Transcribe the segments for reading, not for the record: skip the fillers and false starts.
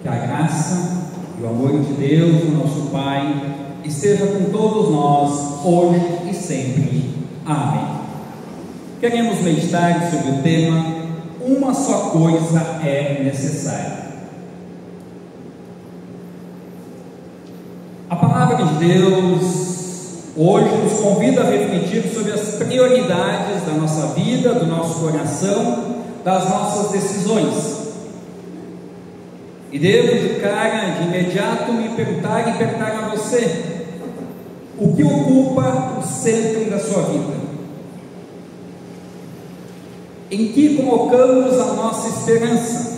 Que a graça e o amor de Deus, o nosso Pai, esteja com todos nós, hoje e sempre. Amém. Queremos meditar sobre o tema "Uma só coisa é necessária". A palavra de Deus hoje nos convida a refletir sobre as prioridades da nossa vida, do nosso coração, das nossas decisões. E devo de cara, de imediato, me perguntar a você: o que ocupa o centro da sua vida? Em que colocamos a nossa esperança?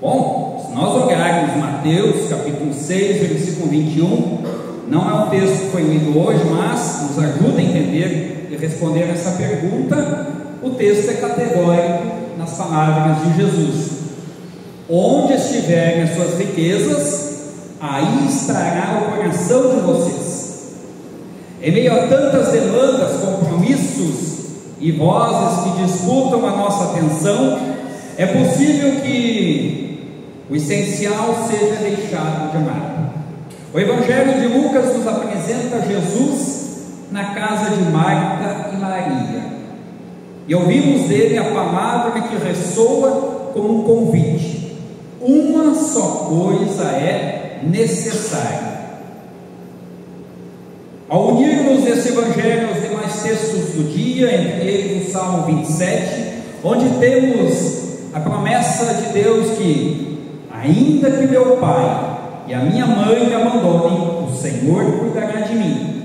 Bom, se nós olharmos Mateus capítulo 6, versículo 21, não é um texto que foi lido hoje, mas nos ajuda a entender e responder essa pergunta. O texto é categórico nas palavras de Jesus: onde estiverem as suas riquezas, aí estará o coração de vocês. Em meio a tantas demandas, compromissos e vozes que disputam a nossa atenção, é possível que o essencial seja deixado de lado. O Evangelho de Lucas nos apresenta Jesus na casa de Marta e Maria, e ouvimos dele a palavra que ressoa como um convite: uma só coisa é necessária. Ao unirmos esse Evangelho aos demais textos do dia, entre eles o Salmo 27, onde temos a promessa de Deus que, ainda que meu pai e a minha mãe me abandonem, o Senhor cuidará de mim.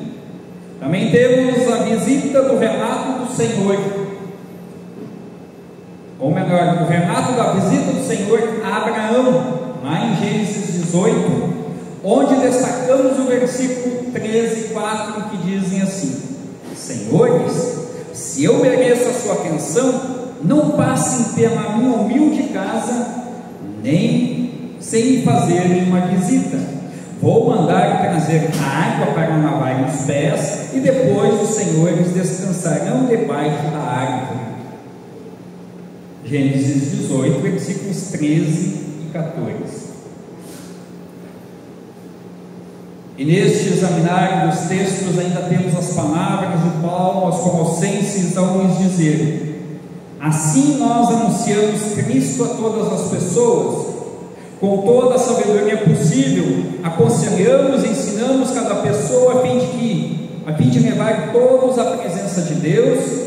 Também temos a visita do relato do Senhor, ou melhor, o relato da visita do Senhor a Abraão, lá em Gênesis 18, onde destacamos o versículo 13 e 4, que dizem assim: Senhores, se eu mereço a sua atenção, não passem pela minha humilde casa, nem sem me fazerem uma visita. Vou mandar trazer água para lavar os pés, e depois os senhores descansarão debaixo da árvore. Gênesis 18, versículos 13 e 14. E neste examinar dos textos ainda temos as palavras de Paulo aos Colossenses ao nos dizer: assim nós anunciamos Cristo a todas as pessoas, com toda a sabedoria possível, aconselhamos e ensinamos cada pessoa a fim de levar todos à presença de Deus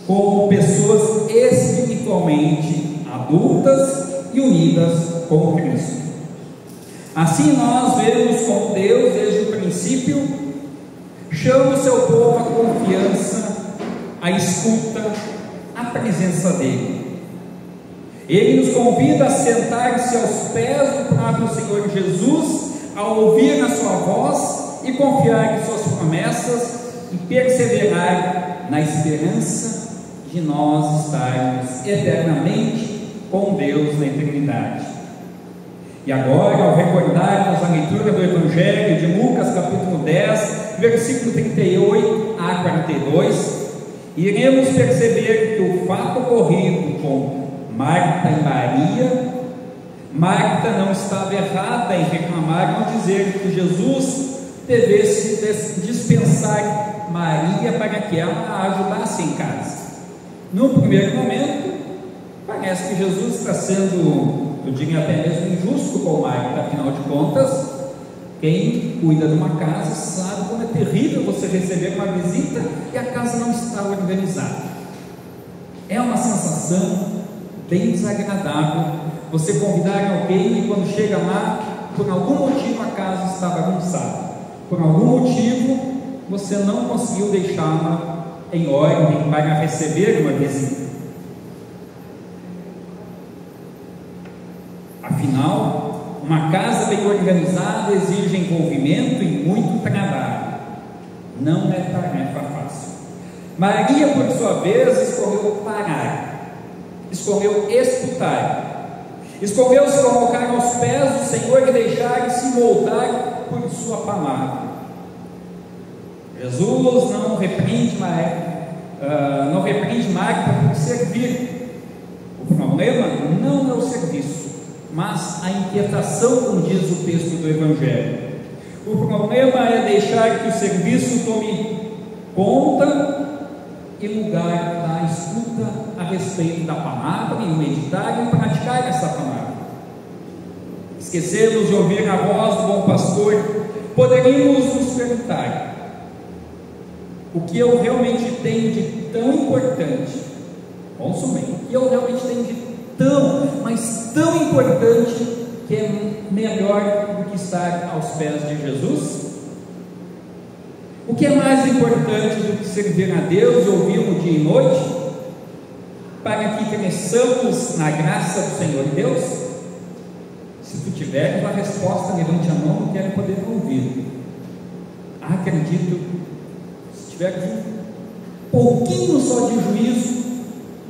como pessoas espiritualmente adultas e unidas com Cristo. Assim nós vemos como Deus, desde o princípio, chama o seu povo à confiança, à escuta, à presença dele. Ele nos convida a sentar-se aos pés do próprio Senhor Jesus, a ouvir a sua voz e confiar em suas promessas e perseverar na esperança de nós estarmos eternamente com Deus na eternidade. E agora, ao recordarmos a leitura do Evangelho de Lucas capítulo 10, versículo 38 a 42, iremos perceber que o fato ocorrido com Marta e Maria, Marta não estava errada em reclamar, ao dizer que Jesus devesse dispensar Maria para que ela a ajudasse em casa. No primeiro momento, parece que Jesus está sendo, eu diria até mesmo injusto com Marta. Afinal de contas, quem cuida de uma casa sabe como é terrível você receber uma visita e a casa não está organizada. É uma sensação bem desagradável você convidar alguém e quando chega lá, por algum motivo a casa está bagunçada, por algum motivo você não conseguiu deixá-la em ordem para receber uma visita. Afinal, uma casa bem organizada exige envolvimento e muito trabalho. Não é tarefa fácil. Maria, por sua vez, escolheu parar, escolheu escutar, escolheu se colocar aos pés do Senhor e deixar-se moldar por sua palavra. Jesus não repreende Marta por servir. O problema não é o serviço, mas a inquietação, como diz o texto do Evangelho. O problema é deixar que o serviço tome conta em lugar da escuta a respeito da palavra, em meditar e praticar essa palavra. Esquecemos de ouvir a voz do bom pastor. Poderíamos nos perguntar: o que eu realmente tenho de tão importante? Consumei. O que eu realmente tenho de tão, mas tão importante, que é melhor do que estar aos pés de Jesus? O que é mais importante do que servir a Deus e ouvi-lo dia e noite, para que cresçamos na graça do Senhor Deus? Se tu tiveres a resposta, levante a mão, não quero poder ouvir. Acredito, se tiveres um pouquinho só de juízo,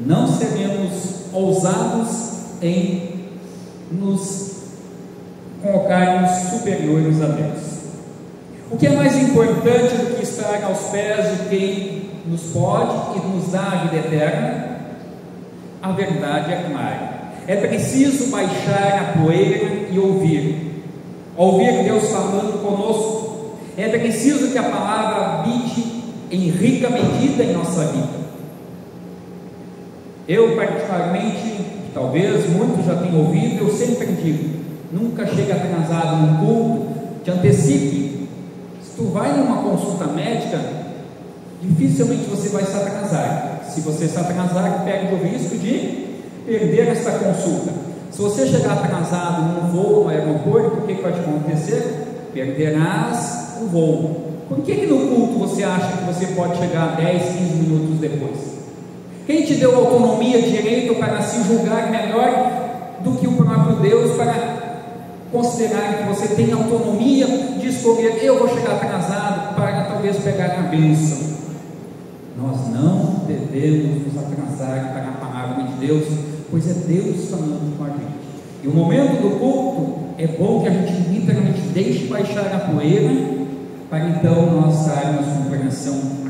não seremos ousados em nos colocarmos superiores a Deus. O que é mais importante do que estar aos pés de quem nos pode e nos dá a vida eterna? A verdade é clara. É preciso baixar a poeira e ouvir Deus falando conosco. É preciso que a palavra habite em rica medida em nossa vida. Eu particularmente, talvez muitos já tenham ouvido, eu sempre digo: nunca chegue atrasado num culto, te antecipe. Se tu vai numa consulta médica, dificilmente você vai se atrasar. Se você se atrasar, perde o risco de perder esta consulta. Se você chegar atrasado num voo no aeroporto, o que vai te acontecer? Perderás o voo. Por que no culto você acha que você pode chegar 10, 15 minutos depois? Quem te deu autonomia, direito para se julgar melhor do que o próprio Deus, para considerar que você tem autonomia de escolher: eu vou chegar atrasado para talvez pegar a bênção? Nós não devemos nos atrasar para a palavra de Deus, pois é Deus falando com a gente. E o momento do culto é bom que a gente literalmente deixe baixar a poeira, para então nós estarmos com o coração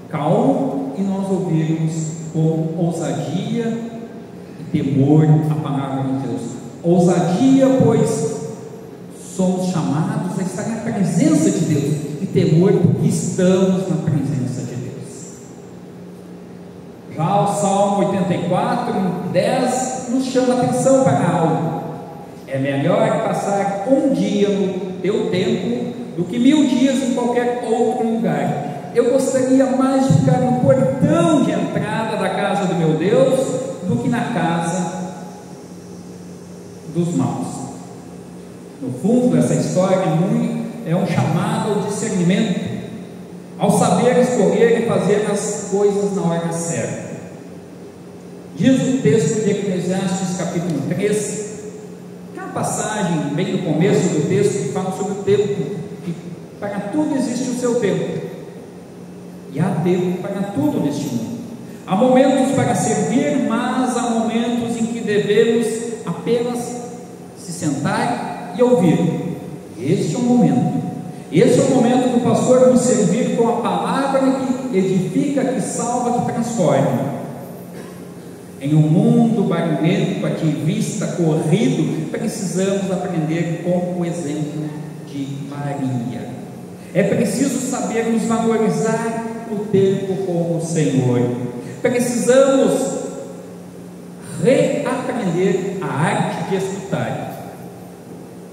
calmo e nós ouvirmos com ousadia e temor a palavra de Deus. Ousadia, pois somos chamados a estar na presença de Deus, e temor porque estamos na presença de Deus. Já o Salmo 84, 10 nos chama a atenção para algo. É melhor passar um dia no teu templo do que 1000 dias em qualquer outro lugar. Eu gostaria mais de ficar no portão de entrada da casa do meu Deus do que na casa dos maus. No fundo, essa história é um chamado ao discernimento, ao saber escolher e fazer as coisas na hora certa. Diz o texto de Eclesiastes capítulo 3, aquela passagem bem no começo do texto, que fala sobre o tempo, que para tudo existe o seu tempo, e há tempo para tudo neste mundo. Há momentos para servir, mas há momentos em que devemos apenas se sentar e ouvir. Este é o momento. Esse é o momento do pastor nos servir com a palavra que edifica, que salva, que transforma. Em um mundo barulhento, ativista, corrido, precisamos aprender com o exemplo de Maria. É preciso saber nos valorizar o tempo com o Senhor. Precisamos reaprender a arte de escutar.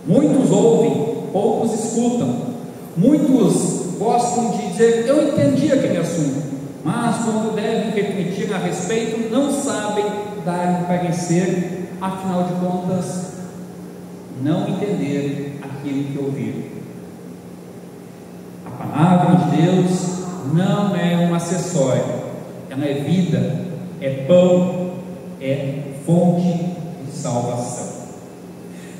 Muitos ouvem, poucos escutam. Muitos gostam de dizer: eu entendi aquele assunto, mas quando devem refletir a respeito, não sabem dar um parecer, afinal de contas, não entender aquilo que ouviram. A palavra de Deus não é um acessório, ela é vida, é pão, é fonte de salvação.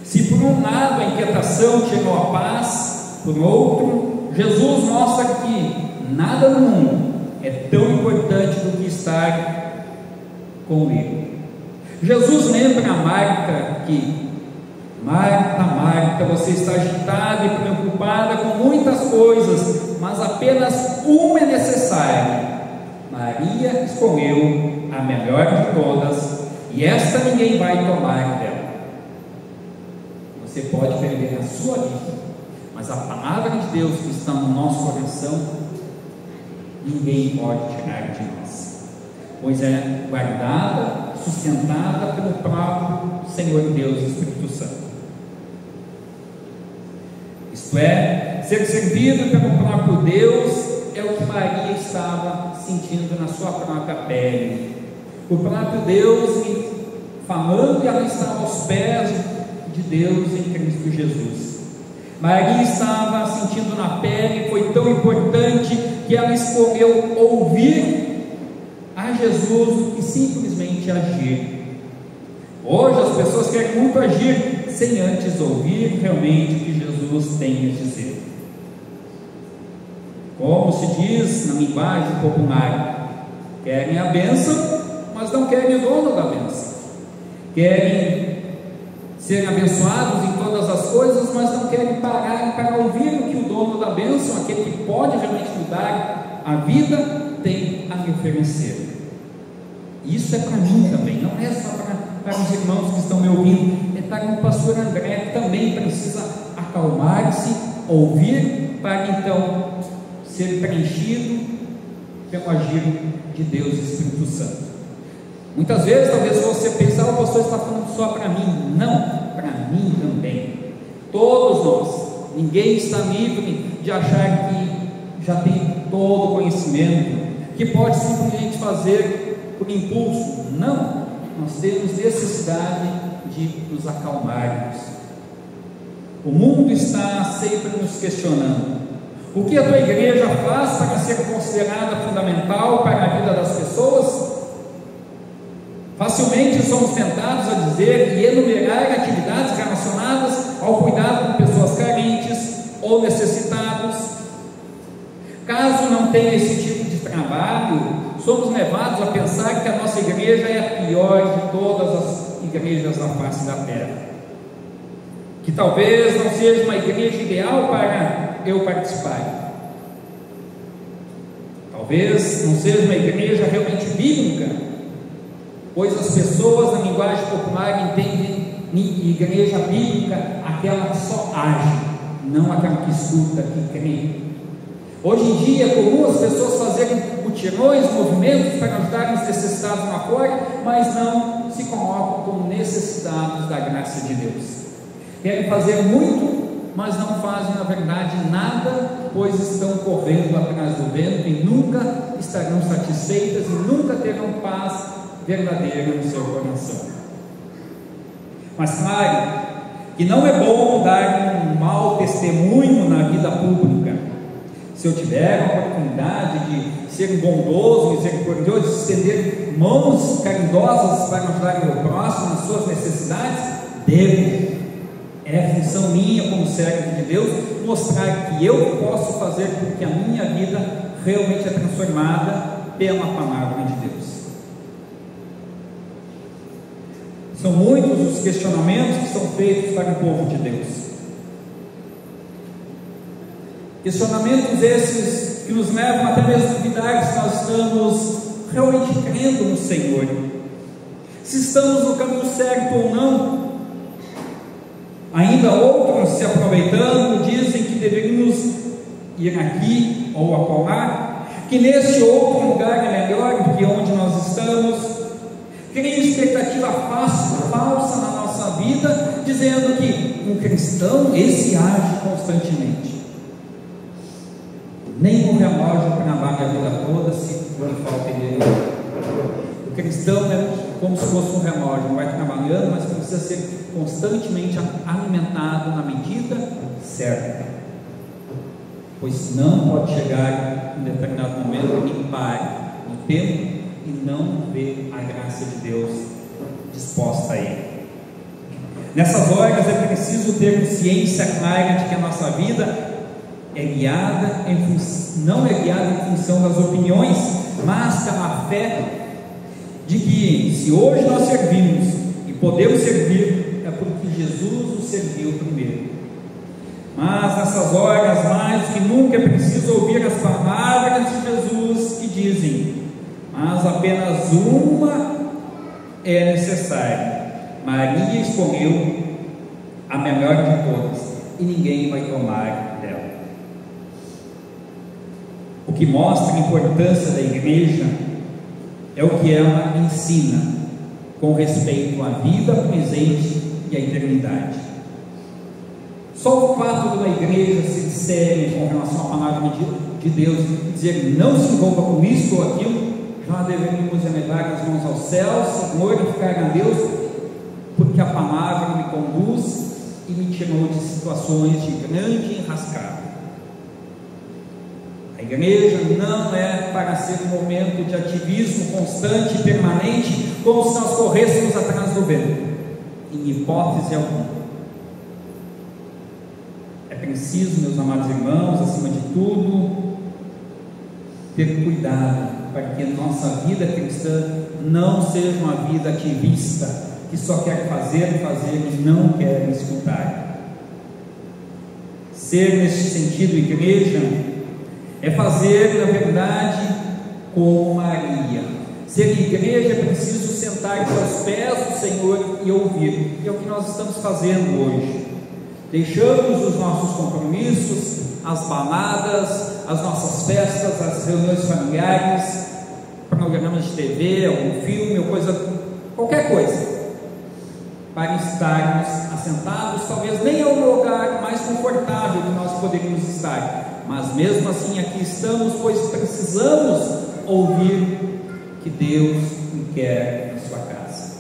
Se por um lado a inquietação tirou a paz, por outro, Jesus mostra que nada no mundo é tão importante do que estar com Ele. Jesus lembra a Marta que: Marta, Marta, você está agitada e preocupada com muitas coisas, mas apenas uma é necessária. Maria escolheu a melhor de todas, e esta ninguém vai tomar dela. Você pode perder a sua vida, mas a palavra de Deus que está no nosso coração, ninguém pode tirar de nós, pois é guardada, sustentada pelo próprio Senhor Deus e Espírito Santo. Isto é, ser servido pelo próprio Deus é o que Maria estava sentindo na sua própria pele. O próprio Deus me falando, e ela estava aos pés de Deus em Cristo Jesus. Maria estava sentindo na pele, foi tão importante que ela escolheu ouvir a Jesus e simplesmente agir. Hoje as pessoas querem muito agir sem antes ouvir realmente o que Jesus tem a dizer. Como se diz na linguagem popular, querem a bênção, mas não querem o dono da bênção. Querem ser abençoados em todas as coisas, mas não querem parar para ouvir o que o dono da bênção, aquele que pode realmente mudar a vida, tem a me oferecer. Isso é para mim também, não é só para os irmãos que estão me ouvindo, é para o pastor André, que também precisa acalmar-se, ouvir, para então ser preenchido pelo agir de Deus e Espírito Santo. Muitas vezes, talvez você pense, o pastor está falando só para mim. Não, para mim também. Todos nós, ninguém está livre de achar que já tem todo o conhecimento, que pode simplesmente fazer por impulso. Não, nós temos necessidade de nos acalmarmos. O mundo está sempre nos questionando. O que a tua igreja faz para ser considerada fundamental para a vida das pessoas? Facilmente somos tentados a dizer e enumerar atividades relacionadas ao cuidado com pessoas carentes ou necessitados. Caso não tenha esse tipo de trabalho, somos levados a pensar que a nossa igreja é a pior de todas as igrejas da face da terra, que talvez não seja uma igreja ideal para eu participar, talvez não seja uma igreja realmente bíblica, pois as pessoas na linguagem popular entendem igreja bíblica aquela que só age, não aquela que escuta, que crê. Hoje em dia é comum as pessoas fazerem mutirões, movimentos para ajudar os necessitados lá fora, mas não se colocam como necessitados da graça de Deus. Querem fazer muito, mas não fazem na verdade nada, pois estão correndo atrás do vento e nunca estarão satisfeitas e nunca terão paz verdadeira no seu coração. Mas claro que não é bom dar um mau testemunho na vida pública. Se eu tiver a oportunidade de ser bondoso, misericordioso, de estender mãos caridosas para ajudar o meu próximo nas suas necessidades, devo. É função minha como servo de Deus mostrar que eu posso fazer com que a minha vida realmente é transformada pela palavra de Deus. São muitos os questionamentos que são feitos para o povo de Deus. Questionamentos esses que nos levam até mesmo a duvidar se nós estamos realmente crendo no Senhor, se estamos no caminho certo ou não. Ainda outros, se aproveitando, dizem que deveríamos ir aqui ou acolá, que neste outro lugar é melhor do que onde nós estamos. Criam expectativa falsa na nossa vida, dizendo que um cristão, esse age constantemente. Nem um relógio trabalha a vida toda se quando falta ele. O cristão é como se fosse um relógio, não vai trabalhando, mas precisa ser constantemente alimentado na medida certa, pois senão pode chegar em determinado momento que pare no tempo e não ver a graça de Deus disposta a ele. Nessas horas é preciso ter ciência clara de que a nossa vida é guiada não é guiada em função das opiniões, mas pela fé de que se hoje nós servimos e podemos servir, é porque Jesus nos serviu primeiro. Mas nessas horas, mais do que nunca, é preciso ouvir as palavras de Jesus que dizem: mas apenas uma é necessário. Maria escolheu a melhor de todas e ninguém vai tomar dela. O que mostra a importância da igreja é o que ela ensina com respeito à vida presente e à eternidade. Só o fato de uma igreja ser séria com relação à palavra de Deus e dizer não se envolva com isso ou aquilo, já deveríamos elevar as mãos aos céus, glorificar a Deus, porque a palavra me conduz e me tirou de situações de grande enrascada. A igreja não é para ser um momento de ativismo constante e permanente, como se nós corrêssemos atrás do vento, em hipótese alguma. É preciso, meus amados irmãos, acima de tudo, ter cuidado para que a nossa vida cristã não seja uma vida ativista, que só quer fazer e não quer escutar. Ser neste sentido igreja é fazer, na verdade, como Maria. Ser igreja é preciso sentar-se aos pés do Senhor e ouvir. É o que nós estamos fazendo hoje. Deixamos os nossos compromissos, as baladas, as nossas festas, as reuniões familiares, programas de TV, algum filme ou qualquer coisa, para estarmos assentados, talvez nem ao lugar mais confortável que nós poderíamos estar, mas mesmo assim aqui estamos, pois precisamos ouvir que Deus me quer na sua casa,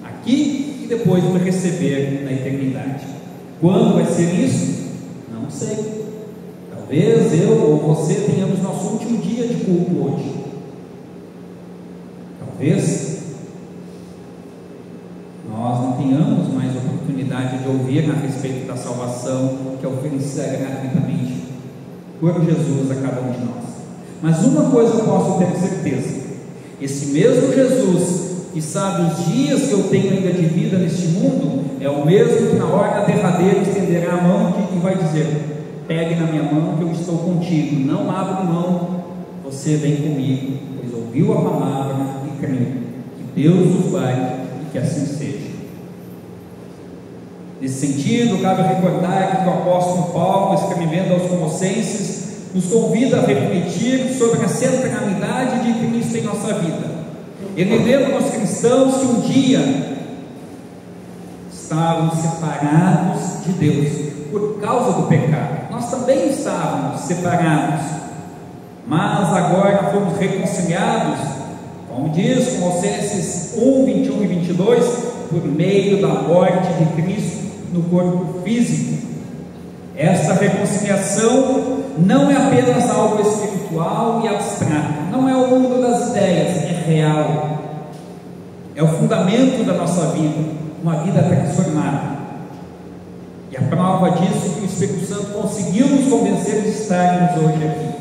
aqui e depois me receber na eternidade. Quando vai ser isso? Não sei. Talvez eu ou você tenhamos nosso último dia de culto hoje. Talvez nós não tenhamos mais oportunidade de ouvir a respeito da salvação que é oferecida gratuitamente por Jesus a cada um de nós. Mas uma coisa eu posso ter certeza: esse mesmo Jesus que sabe os dias que eu tenho ainda de vida neste mundo, é o mesmo que na hora derradeira estenderá a mão e vai dizer: pegue na minha mão que eu estou contigo, não abra mão, você vem comigo, pois ouviu a palavra e creu. Que Deus nos guarde e que assim seja. Nesse sentido, cabe recordar que o apóstolo Paulo, escrevendo aos Colossenses, nos convida a refletir sobre a centralidade de Cristo em nossa vida. Ele lembra aos cristãos que um dia estavam separados de Deus por causa do pecado. Nós também estávamos separados, mas agora fomos reconciliados, como diz Colossenses 1, 21 e 22, por meio da morte de Cristo no corpo físico. Esta reconciliação não é apenas algo espiritual e abstrato, não é o mundo das ideias, é real, é o fundamento da nossa vida, uma vida transformada. E a prova disso é que o Espírito Santo conseguiu nos convencer de estarmos hoje aqui.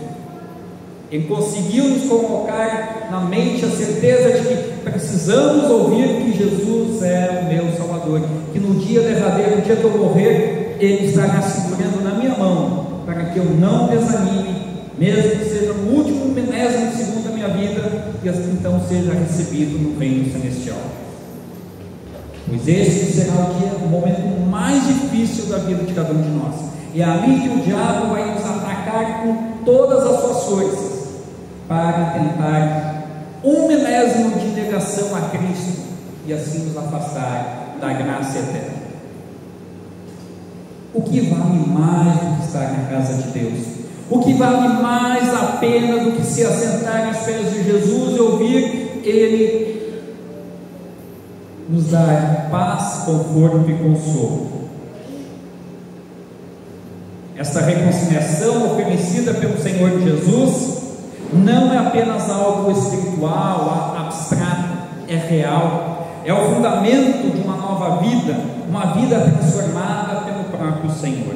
Ele conseguiu nos colocar na mente a certeza de que precisamos ouvir que Jesus é o meu Salvador, que no dia derradeiro, no dia que eu morrer, Ele estará segurando na minha mão, para que eu não desanime, mesmo que seja no último milésimo de segundo da minha vida, e então seja recebido no reino celestial. Pois esse será o momento mais difícil da vida de cada um de nós. É ali que o diabo vai nos atacar com todas as suas forças, para tentar um milésimo de negação a Cristo, e assim nos afastar da graça eterna. O que vale mais do que estar na casa de Deus? O que vale mais a pena do que se assentar aos pés de Jesus e ouvir Ele nos dar paz, conforto e consolo? Esta reconciliação oferecida pelo Senhor Jesus não é apenas algo espiritual, abstrato, é real, é o fundamento de uma nova vida, uma vida transformada pelo próprio Senhor.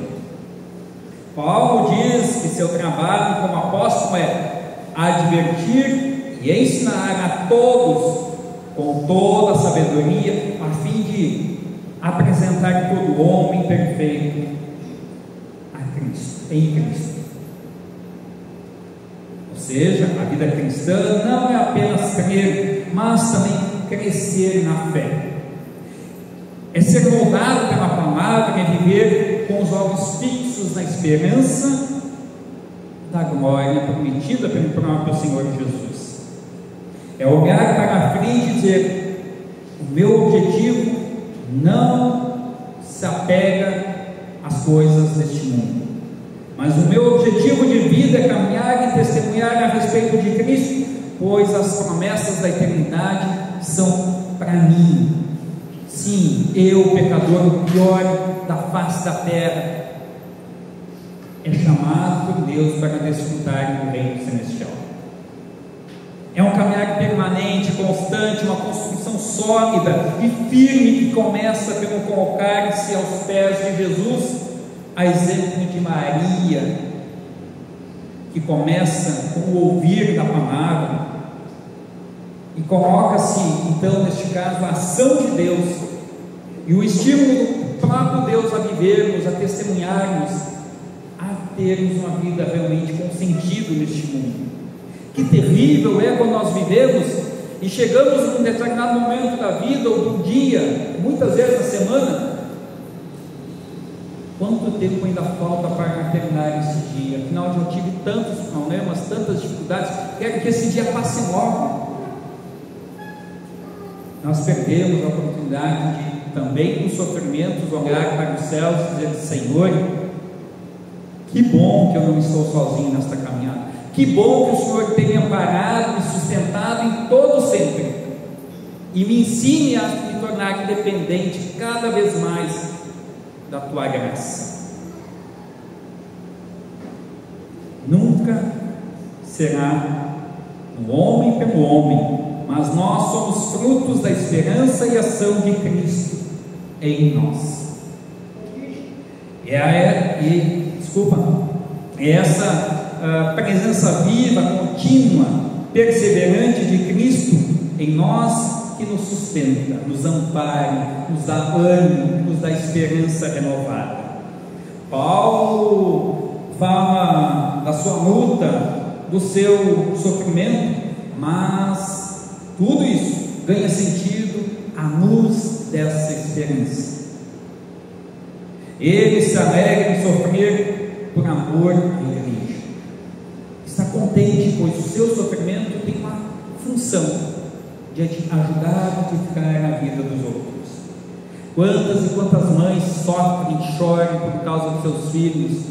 Paulo diz que seu trabalho como apóstolo é advertir e ensinar a todos com toda a sabedoria, a fim de apresentar todo homem perfeito a Cristo, em Cristo. Ou seja, a vida cristã não é apenas crer, mas também crescer na fé, é ser moldado pela palavra, é viver com os olhos fixos na esperança da glória prometida pelo próprio Senhor Jesus. É olhar para a frente e dizer: o meu objetivo não se apega às coisas deste mundo, mas o meu objetivo de vida é caminhar e testemunhar a respeito de Cristo, pois as promessas da eternidade são para mim. Sim, eu, pecador, o pior da face da terra, é chamado por Deus para desfrutar do reino celestial. É um caminhar permanente, constante, uma construção sólida e firme que começa pelo colocar-se aos pés de Jesus, a exemplo de Maria, que começa com o ouvir da palavra e coloca-se, então, neste caso, a ação de Deus e o estímulo do próprio Deus a vivermos, a testemunharmos, a termos uma vida realmente com sentido neste mundo. Que terrível é quando nós vivemos e chegamos num determinado momento da vida ou do dia, muitas vezes na semana. Quanto tempo ainda falta para terminar esse dia? Afinal, eu tive tantos problemas, tantas dificuldades, quero que esse dia passe logo. Nós perdemos a oportunidade de, também nos sofrimentos, olhar para os céus e dizer: Senhor, que bom que eu não estou sozinho nesta caminhada, que bom que o Senhor tenha amparado e sustentado em todo sempre, e me ensine a me tornar dependente cada vez mais da Tua graça. Nunca será o homem pelo homem, mas nós somos frutos da esperança e ação de Cristo em nós. Essa presença viva, contínua, perseverante de Cristo em nós, que nos sustenta, nos ampara, nos dá ânimo, nos dá esperança renovada. Paulo fala da sua luta, do seu sofrimento, mas tudo isso ganha sentido à luz dessa esperança. Ele se alegra em sofrer por amor à igreja. Está contente, pois o seu sofrimento tem uma função de ajudar a edificar a vida dos outros. Quantas e quantas mães sofrem, choram por causa dos seus filhos,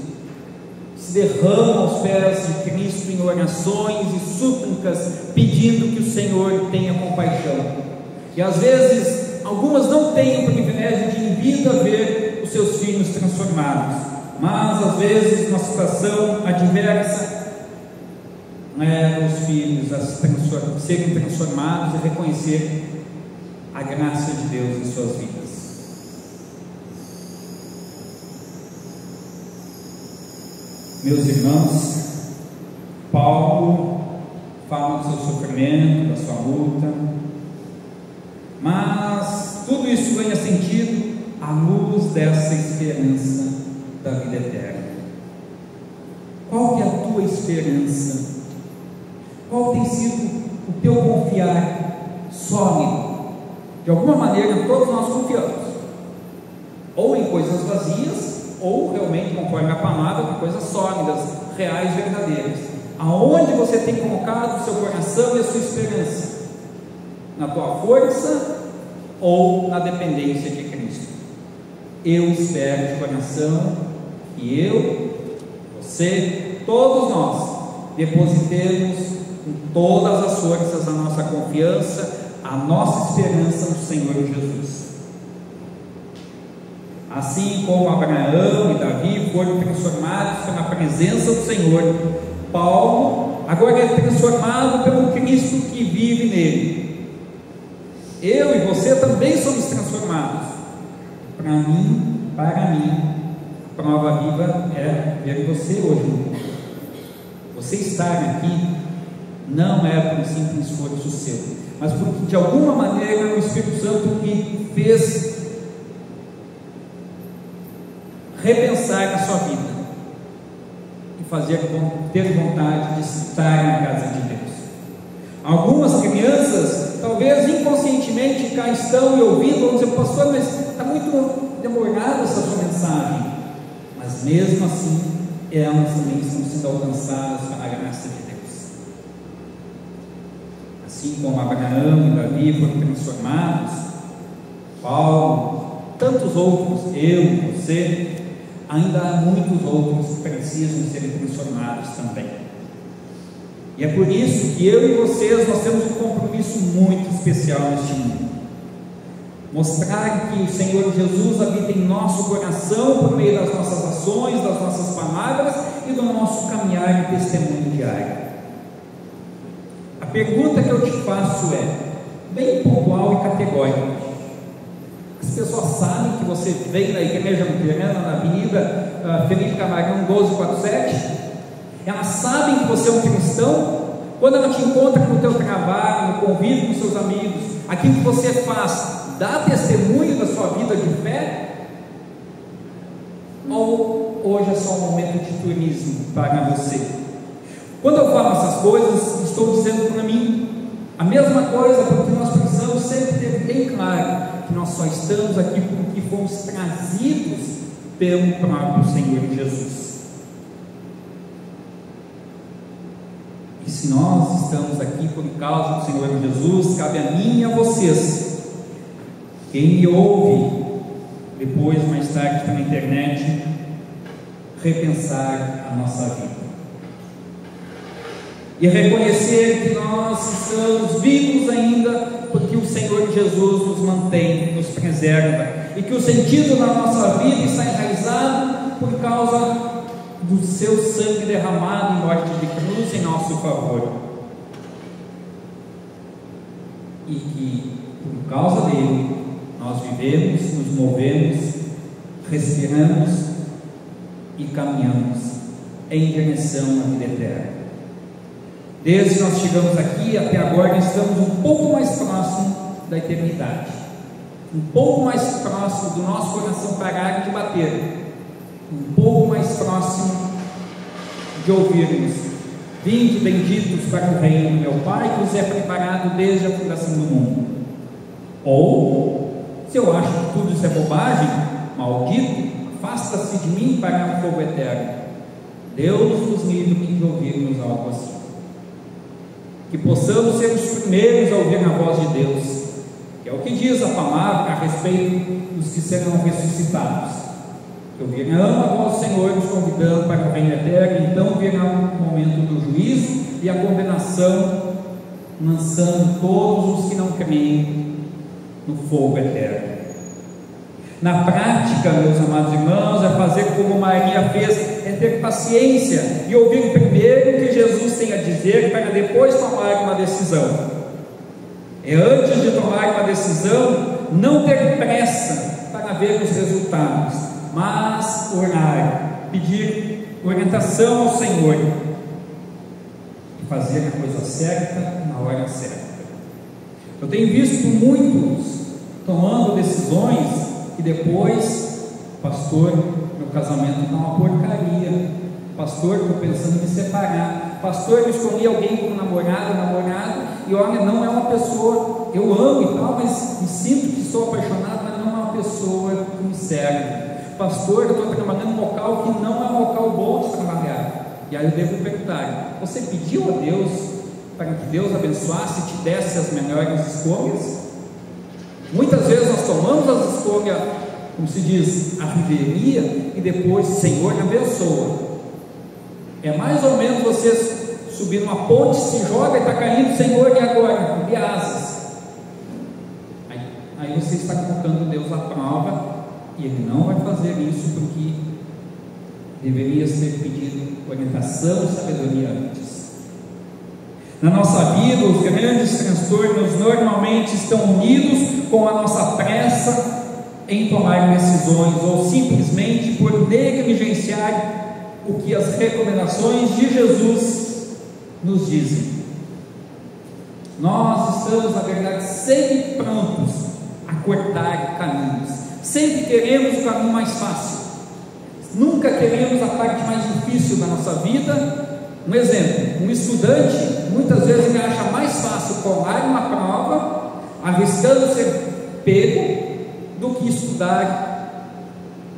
se derramam aos pés de Cristo em orações e súplicas, pedindo que o Senhor tenha compaixão. E às vezes, algumas não têm o privilégio de em vida ver os seus filhos transformados, mas às vezes, numa situação adversa, os filhos a serem transformados e reconhecer a graça de Deus em suas vidas. Meus irmãos, Paulo fala do seu sofrimento, da sua luta, mas tudo isso ganha sentido à luz dessa esperança da vida eterna. Qual que é a tua esperança? Qual tem sido o teu confiar sólido? De alguma maneira, todos nós confiamos, ou em coisas vazias, ou realmente, conforme a palavra, em coisas sólidas, reais, verdadeiras. Aonde você tem colocado o seu coração e a sua esperança? Na tua força ou na dependência de Cristo? Eu espero de coração que eu, você, todos nós depositemos com todas as forças a nossa confiança, a nossa esperança no Senhor Jesus. Assim como Abraão e Davi foram transformados pela presença do Senhor, Paulo agora é transformado pelo Cristo que vive nele. Eu e você também somos transformados. Para mim, a prova viva é ver você hoje. Você estar aqui não é por um simples esforço seu, mas porque de alguma maneira o Espírito Santo me fez repensar a sua vida e ter vontade de estar na casa de Deus. Algumas crianças talvez inconscientemente cá estão e ouvindo, vão dizer: pastor, mas está muito demorada essa sua mensagem. Mas mesmo assim, elas também estão sendo alcançadas pela graça de Deus. Assim como Abraão e Davi foram transformados, Paulo, tantos outros, eu, você, ainda há muitos outros que precisam ser transformados também. E é por isso que eu e vocês, nós temos um compromisso muito especial neste mundo. Mostrar que o Senhor Jesus habita em nosso coração por meio das nossas ações, das nossas palavras e do nosso caminhar e testemunho diário. A pergunta que eu te faço é bem pontual e categórica. As pessoas sabem que você veio da igreja luterana na Avenida Felipe Camarão 1247? Elas sabem que você é um cristão? Quando ela te encontra no teu trabalho, no convívio com seus amigos, aquilo que você faz dá testemunho da sua vida de fé? Ou hoje é só um momento de turismo para você? Quando eu falo essas coisas, estou dizendo para mim a mesma coisa, porque nós precisamos sempre ter bem claro que nós só estamos aqui porque fomos trazidos pelo próprio Senhor Jesus. E se nós estamos aqui por causa do Senhor Jesus, cabe a mim e a vocês, quem me ouve depois, mais tarde pela internet, repensar a nossa vida e reconhecer que nós estamos vivos ainda porque o Senhor Jesus nos mantém, nos preserva, e que o sentido da nossa vida está enraizado por causa do seu sangue derramado em morte de cruz em nosso favor, e que por causa dele nós vivemos, nos movemos, respiramos e caminhamos em direção à vida eterna. Desde que nós chegamos aqui até agora, estamos um pouco mais próximo da eternidade, um pouco mais próximo do nosso coração parar de bater, um pouco mais próximo de ouvirmos: vinde benditos para o reino do meu Pai, que vos é preparado desde a fundação do mundo. Ou, se eu acho que tudo isso é bobagem, maldito, afasta-se de mim para o fogo eterno. Deus nos livre de ouvirmos algo assim. Que possamos ser os primeiros a ouvir a voz de Deus, que é o que diz a palavra a respeito dos que serão ressuscitados, que ouvirão a voz do Senhor nos convidando para o reino eterno. Então virá o momento do juízo e a condenação, lançando todos os que não creem no fogo eterno. Na prática, meus amados irmãos, é fazer como Maria fez, é ter paciência e ouvir primeiro o que Jesus tem a dizer para depois tomar uma decisão. É antes de tomar uma decisão, não ter pressa para ver os resultados, mas orar, pedir orientação ao Senhor e fazer a coisa certa na hora certa. Eu tenho visto muitos tomando decisões e depois: pastor, meu casamento está uma porcaria, pastor, estou pensando em me separar, pastor, eu escolhi alguém como namorado, e olha, não é uma pessoa, eu amo e tal, mas me sinto que estou apaixonado, mas não é uma pessoa que me serve. Pastor, eu estou trabalhando em um local que não é um local bom de trabalhar. E aí eu devo perguntar: você pediu a Deus para que Deus abençoasse e te desse as melhores escolhas? Muitas vezes nós tomamos as escolhas, como se diz, a revelia, e depois: Senhor, me abençoa. É mais ou menos você subir numa ponte, se joga e está caindo: Senhor, e agora? Me asas. Aí você está colocando Deus à prova, e Ele não vai fazer isso porque deveria ter pedido orientação e sabedoria antes. Na nossa vida, os grandes transtornos normalmente estão unidos com a nossa pressa em tomar decisões, ou simplesmente por negligenciar o que as recomendações de Jesus nos dizem. Nós estamos, na verdade, sempre prontos a cortar caminhos, sempre queremos o caminho mais fácil, nunca queremos a parte mais difícil da nossa vida. Um exemplo: um estudante, muitas muitas vezes ele acha mais fácil colar uma prova, arriscando ser pego, do que estudar.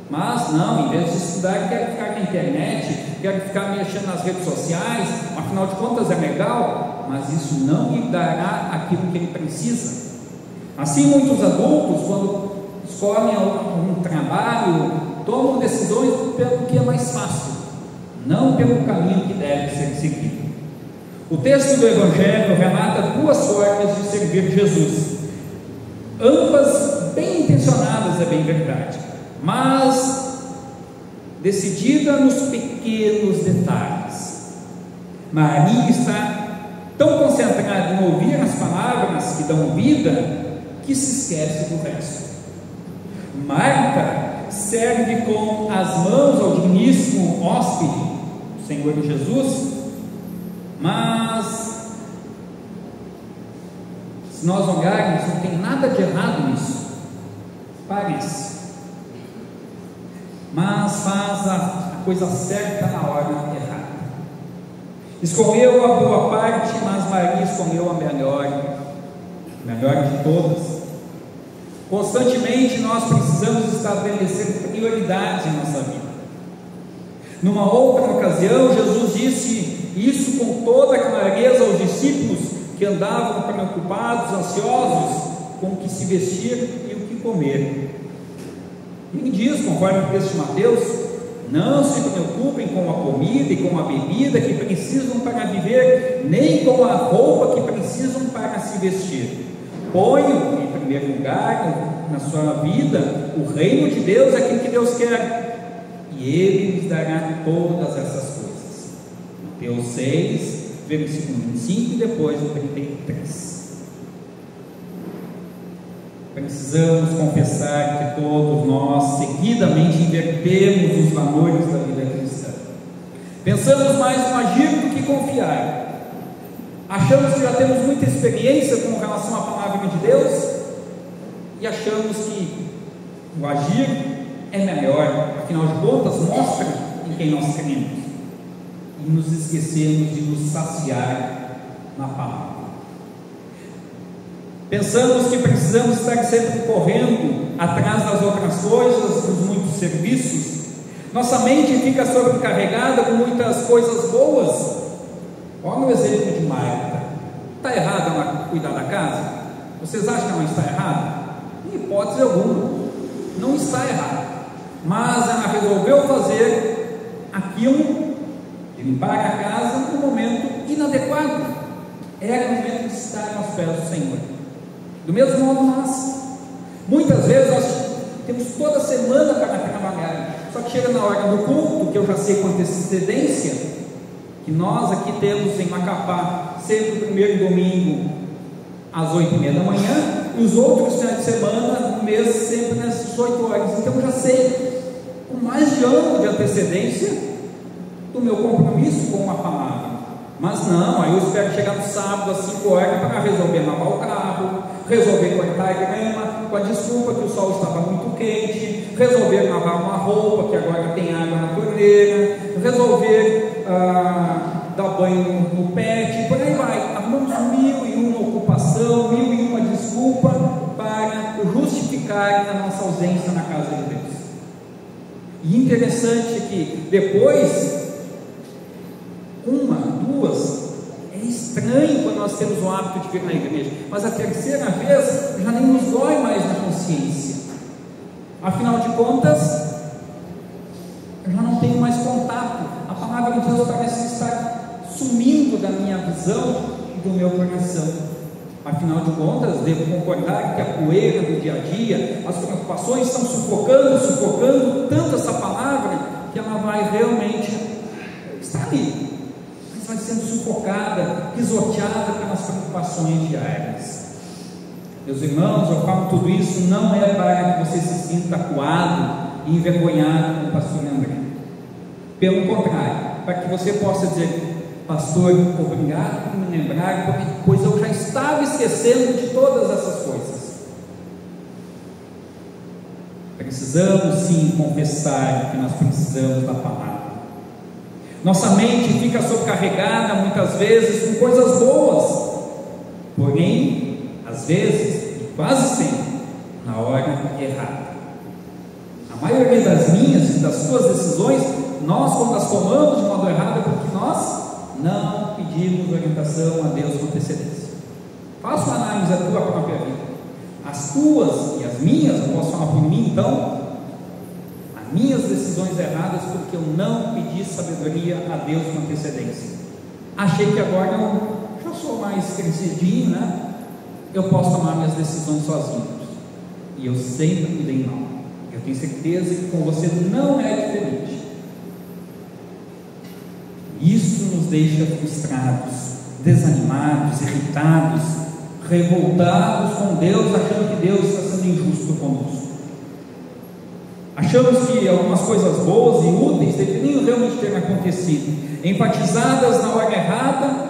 Mas não, em vez de estudar, quero ficar na internet, quero ficar mexendo nas redes sociais, afinal de contas é legal, mas isso não lhe dará aquilo que ele precisa. Assim, muitos adultos, quando escolhem um trabalho, tomam decisões pelo que é mais fácil, não pelo caminho que deve ser seguido. O texto do Evangelho relata duas formas de servir Jesus, ambas bem intencionadas, é bem verdade, mas decidida nos pequenos detalhes. Maria está tão concentrada em ouvir as palavras que dão vida, que se esquece do resto. Marta serve com as mãos ao digníssimo hóspede, o Senhor Jesus, mas se nós olharmos, não tem nada de errado nisso, parece, mas faz a coisa certa na hora errada. Escolheu a boa parte, mas Maria escolheu a melhor de todas. Constantemente nós precisamos estabelecer prioridades em nossa vida. Numa outra ocasião, Jesus disse isso com toda clareza aos discípulos que andavam preocupados, ansiosos com o que se vestir e o que comer. Ele diz, conforme o texto de Mateus: não se preocupem com a comida e com a bebida que precisam para viver, nem com a roupa que precisam para se vestir. Ponham em primeiro lugar na sua vida o reino de Deus, aquilo que Deus quer, e Ele lhes dará todas essas coisas. Mateus 6, versículo 25 e depois o 33. Precisamos confessar que todos nós seguidamente invertemos os valores da vida cristã. Pensamos mais no agir do que confiar. Achamos que já temos muita experiência com relação à palavra de Deus e achamos que o agir é melhor, afinal de contas mostra em quem nós cremos, e nos esquecemos de nos saciar na palavra. Pensamos que precisamos estar sempre correndo atrás das outras coisas, dos muitos serviços. Nossa mente fica sobrecarregada com muitas coisas boas. Olha o exemplo de Marta. Está errada ela cuidar da casa? Vocês acham que ela está errada? Em hipótese alguma, não está errada, mas ela resolveu fazer aquilo de limpar a casa no momento inadequado. Era o momento de estar aos pés do Senhor. Do mesmo modo, muitas vezes nós temos toda semana para trabalhar, só que chega na hora do culto, que eu já sei com antecedência, que nós aqui temos em Macapá sempre o primeiro domingo às 8h30 da manhã, e os outros finais de semana no mês sempre nas 18 horas. Então eu já sei com mais de ano de antecedência do meu compromisso com a palavra. Mas não, aí eu espero chegar no sábado às 5 horas para resolver lavar o carro, resolver cortar a grama, com a desculpa que o sol estava muito quente, resolver lavar uma roupa que agora tem água na torneira, resolver dar banho no pet, por aí vai. Arrumamos 1001 ocupação, 1001 desculpa para justificar a nossa ausência na casa de Deus. E interessante que depois, uma, duas, é estranho quando nós temos o hábito de vir na igreja, mas a terceira vez já nem nos dói mais na consciência. Afinal de contas, eu já não tenho mais contato. A palavra de Deus parece estar sumindo da minha visão e do meu coração. Afinal de contas, devo concordar que a poeira do dia a dia, as preocupações estão sufocando tanto essa palavra, que ela vai realmente estar ali, mas vai sendo sufocada, pisoteada pelas preocupações diárias. Meus irmãos, eu falo tudo isso não é para que você se sinta acuado e envergonhado com o pastor André. Pelo contrário, para que você possa dizer: pastor, obrigado por me lembrar, pois eu já estava esquecendo de todas essas coisas. Precisamos sim confessar que nós precisamos da palavra. Nossa mente fica sobrecarregada muitas vezes com coisas boas, porém, às vezes, e quase sempre, na hora errada. A maioria das minhas e das suas decisões, nós quando as tomamos de modo errado é porque nós não pedimos orientação a Deus com antecedência. Faça uma análise da tua própria vida. As tuas e as minhas, eu posso falar por mim então, as minhas decisões erradas porque eu não pedi sabedoria a Deus com antecedência. Achei que agora eu já sou mais crescidinho, né? Eu posso tomar minhas decisões sozinho. E eu sempre me dei mal. Eu tenho certeza que com você não é diferente. Isso nos deixa frustrados, desanimados, irritados, revoltados com Deus, achando que Deus está sendo injusto conosco. Achamos que algumas coisas boas e úteis deveriam realmente ter acontecido. Enfatizadas na hora errada,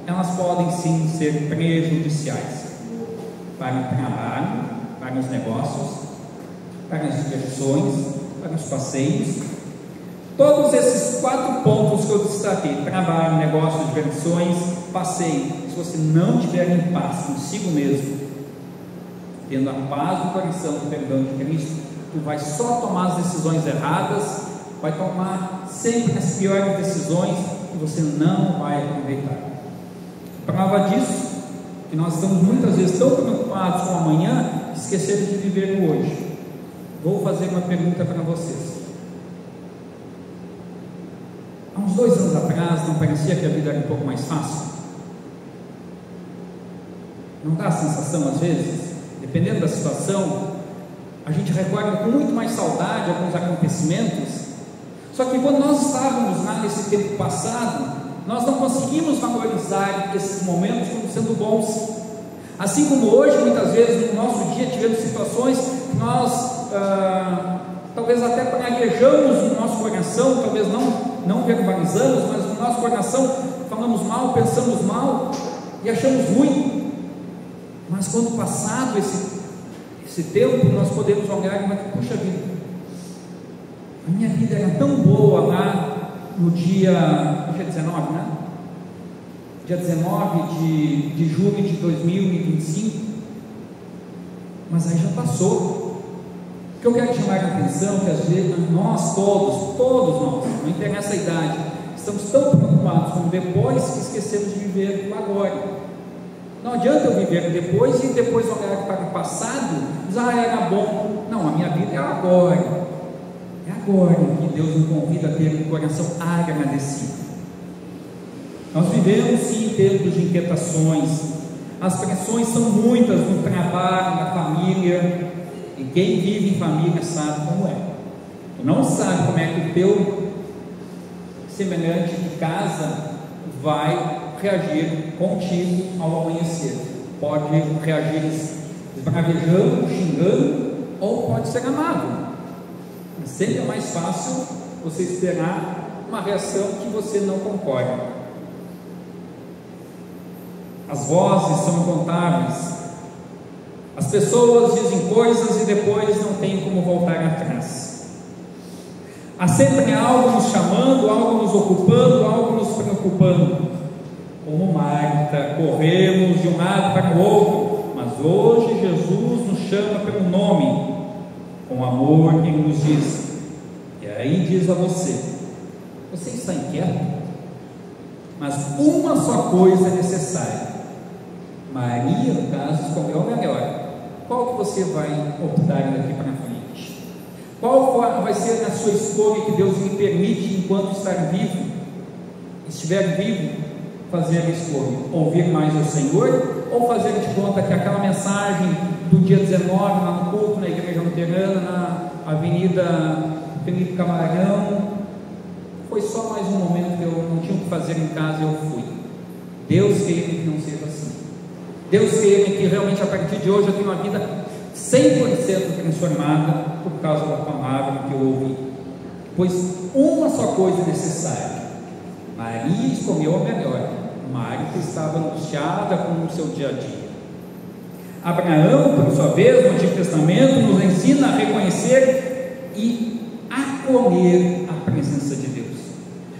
elas podem sim ser prejudiciais para o trabalho, para os negócios, para as diversões, para os passeios. Todos esses 4 pontos que eu destaquei: trabalho, negócio, diversões, passeio. Se você não estiver em paz consigo mesmo, tendo a paz do coração, do perdão de Cristo, tu vai só tomar as decisões erradas, vai tomar sempre as piores decisões que você não vai aproveitar. Prova disso, que nós estamos muitas vezes tão preocupados com o amanhã, esquecendo de viver o hoje. Vou fazer uma pergunta para vocês. Há uns 2 anos atrás, não parecia que a vida era um pouco mais fácil? Não dá a sensação às vezes? Dependendo da situação, a gente recorda com muito mais saudade alguns acontecimentos. Só que quando nós estávamos lá nesse tempo passado, nós não conseguimos valorizar esses momentos como sendo bons. Assim como hoje, muitas vezes no nosso dia tivemos situações que nós talvez até praguejamos no nosso coração, talvez não verbalizamos, mas no nosso coração falamos mal, pensamos mal e achamos ruim. Mas quando passado esse tempo, nós podemos olhar e dizer: puxa vida, a minha vida era tão boa lá no dia 19, né? Dia 19 de julho de 2025, mas aí já passou. O que eu quero chamar a atenção é que às vezes nós todos nós, não interessa a idade, estamos tão preocupados com o depois que esquecemos de viver o agora. Não adianta eu viver depois e depois olhar para o passado e dizer: era bom. Não, a minha vida é agora. É agora que Deus nos convida a ter um coração agradecido. Nós vivemos sim tempos de inquietações, as pressões são muitas no trabalho, na família, e quem vive em família sabe como é. Tu não sabe como é que o teu semelhante de casa vai reagir contigo ao amanhecer. Pode reagir esbravejando, xingando, ou pode ser amável. Sempre é mais fácil você esperar uma reação que você não concorda. As vozes são incontáveis. As pessoas dizem coisas e depois não tem como voltar atrás. Há sempre algo nos chamando, algo nos ocupando, algo nos preocupando. Como Marta, corremos de um lado para o outro, mas hoje Jesus nos chama pelo nome. Com amor Ele nos diz, e aí diz a você: você está inquieto? Mas uma só coisa é necessária. Maria, no caso, escolheu a melhor. Qual que você vai optar daqui para frente? Qual vai ser a sua escolha que Deus lhe permite, enquanto estiver vivo, fazer a escolha? Ouvir mais o Senhor, ou fazer de conta que aquela mensagem do dia 19, lá no culto, na igreja luterana, na Avenida Felipe Camarão, foi só mais um momento que eu não tinha o que fazer em casa e eu fui? Deus queira que não seja assim. Deus queira que realmente a partir de hoje eu tenha uma vida 100% transformada por causa da palavra que eu ouvi. Pois uma só coisa é necessária. Maria escolheu a melhor. Marta estava angustiada com o seu dia a dia. Abraão, por sua vez, no Antigo Testamento, nos ensina a reconhecer e acolher a presença de Deus.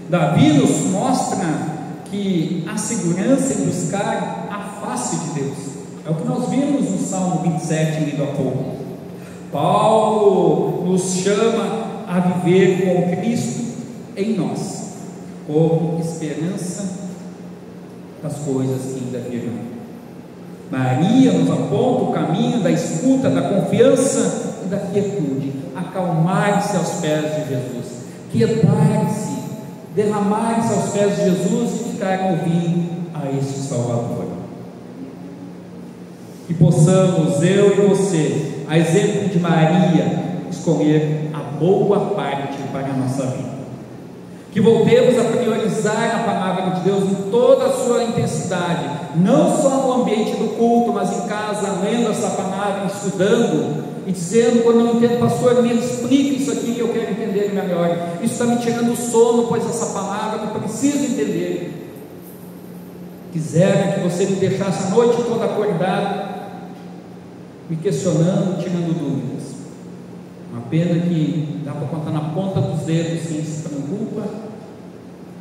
Davi nos mostra que a segurança em buscar a face de Deus é o que nós vimos no Salmo 27, lido há pouco. Paulo nos chama a viver com Cristo em nós, como esperança das coisas que ainda virão. Maria nos aponta o caminho da escuta, da confiança e da quietude. Acalmar-se aos pés de Jesus, quietar-se, derramar-se aos pés de Jesus e ficar ouvindo a este Salvador. Que possamos, eu e você, a exemplo de Maria, escolher a boa parte para a nossa vida. Que voltemos a priorizar a palavra de Deus em toda a sua intensidade, não só no ambiente do culto, mas em casa, lendo essa palavra, estudando e dizendo: quando eu não entendo, pastor, me explica isso aqui que eu quero entender melhor. Isso está me tirando o sono, pois essa palavra eu preciso entender. Quisera que você me deixasse a noite toda acordado, me questionando, tirando dúvidas. Uma pena que dá para contar na ponta dos dedos quem se preocupa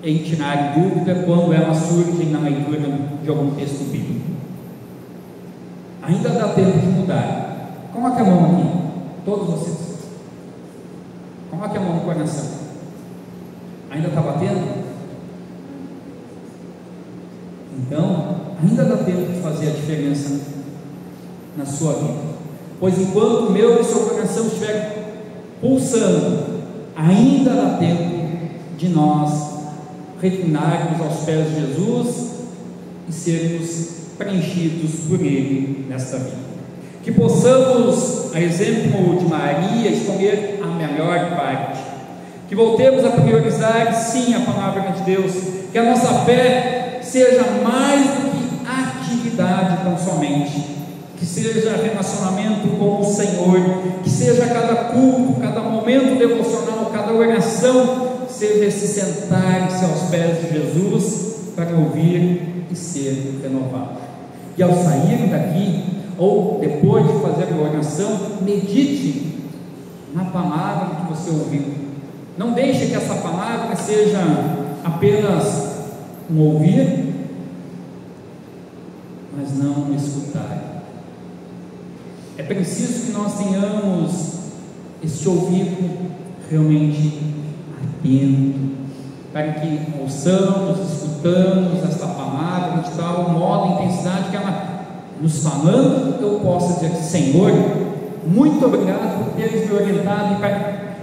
em tirar dúvida quando elas surgem na leitura de algum texto bíblico. Ainda dá tempo de mudar. Coloque a mão aqui, todos vocês. Coloque a mão no coração. Ainda está batendo? Então, ainda dá tempo de fazer a diferença na sua vida. Pois enquanto o meu e o seu coração estiver pulsando, ainda dá tempo de nós reclinarmos aos pés de Jesus e sermos preenchidos por Ele nesta vida. Que possamos, a exemplo de Maria, escolher a melhor parte. Que voltemos a priorizar, sim, a palavra de Deus. Que a nossa fé seja mais do que atividade tão somente. Que seja relacionamento com o Senhor, que seja cada culto, cada momento devocional, cada oração, seja esse sentar-se aos pés de Jesus para ouvir e ser renovado. E ao sair daqui, ou depois de fazer a oração, medite na palavra que você ouviu. Não deixe que essa palavra seja apenas um ouvir, mas não um escutar. É preciso que nós tenhamos esse ouvido realmente atento, para que ouçamos, escutamos esta palavra de tal modo, intensidade, que ela nos falando, eu possa dizer: Senhor, muito obrigado por teres me orientado,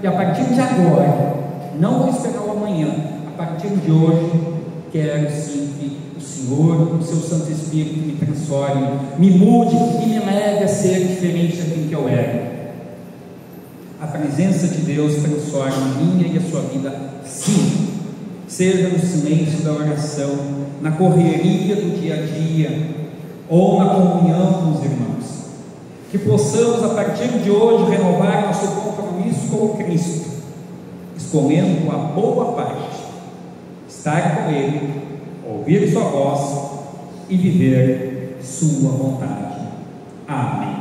e a partir de agora, não vou esperar o amanhã, a partir de hoje, quero sim que o Senhor, o seu Santo Espírito me transforme, me mude e me leve a ser diferente daquilo que eu era. A presença de Deus transforma a minha e a sua vida, sim, seja no silêncio da oração, na correria do dia a dia, ou na comunhão com os irmãos. Que possamos, a partir de hoje, renovar nosso compromisso com Cristo, escolhendo a boa parte, estar com Ele, ouvir sua voz e viver sua vontade. Amém.